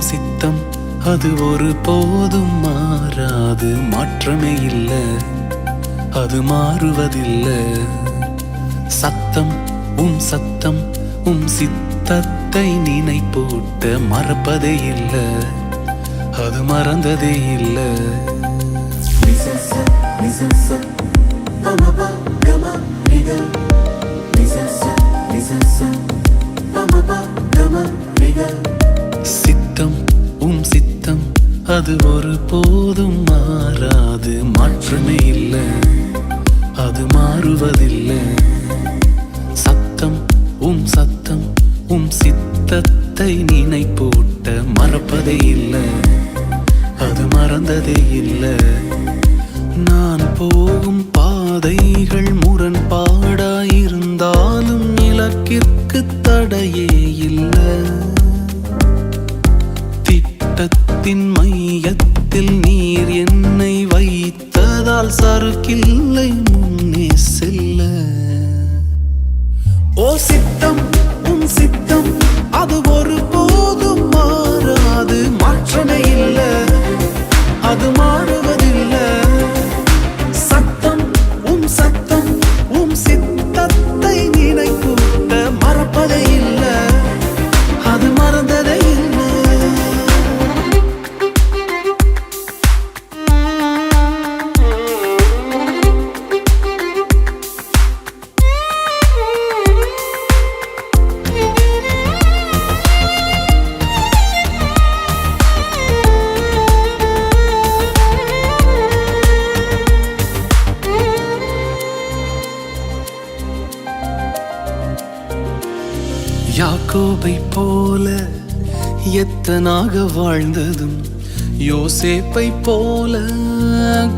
சித்தம் அது ஒரு போதும் மாறாது, மாற்றமே இல்லை, அது மாறுவதில்லை. சத்தம் சத்தம் சித்தத்தை நினைப்பூட்ட மறப்பதே இல்லை, அது மறந்ததே இல்லை. சித்தம் சித்தம் அது ஒரு போதும் மாறாது, மாற்றமே இல்லை, அது மாறுவதில்லை. சத்தம் சத்தம் சித்தத்தை நினைப்பூட்ட மறப்பதே இல்லை, அது மறந்ததே இல்லை. நான் போகும் பாதைகள் முரண்பாடாயிருந்தாலும் இலக்கிற்கு தடையே இல்லை. திட்டத்தின் மையத்தில் நீர் என்னை வைத்ததால் சறுக்கில்லை முன்னே செல்ல. ஓ சித்தம் சித்தம் அது ஒரு போதும் மாறாது, மாற்றமே இல்லை, அது மாறுவதில்லை. சத்தம் சத்தம் சித்தத்தை நினைப்பூட்ட மறப்பதே இல்லை, அது மறந்ததே இல்லை. யாக்கோபை போல எத்தனாக வாழ்ந்ததும், யோசேப்பை போல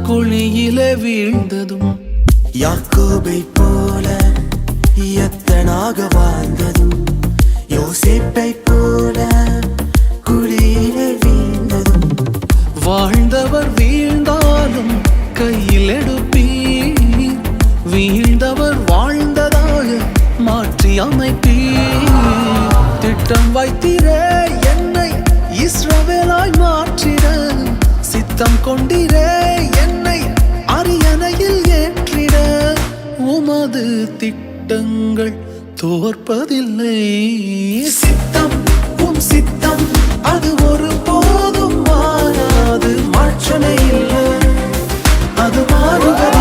குழியில வீழ்ந்ததும். யாக்கோபை போல எத்தனாக வாழ்ந்ததும், யோசேப்பை போல குழியில வீழ்ந்ததும். வாழ்ந்தவர் வீழ்ந்தாலும் கையில் எடுப்பீர், வீழ்ந்தவர் வாழ்ந்ததாக மாற்றி அமைப்பீர். திட்டம் வைத்தீரே என்னை இஸ்ரவேலாய் மாற்றிட, சித்தம் கொண்டீரே என்னை அரியணையில் ஏற்றிட. உமது திட்டங்கள் தோற்பதில்லை. சித்தம் சித்தம் அது ஒரு போதும் மாறாது, மாற்றமே இல்லை, அது மாறுவது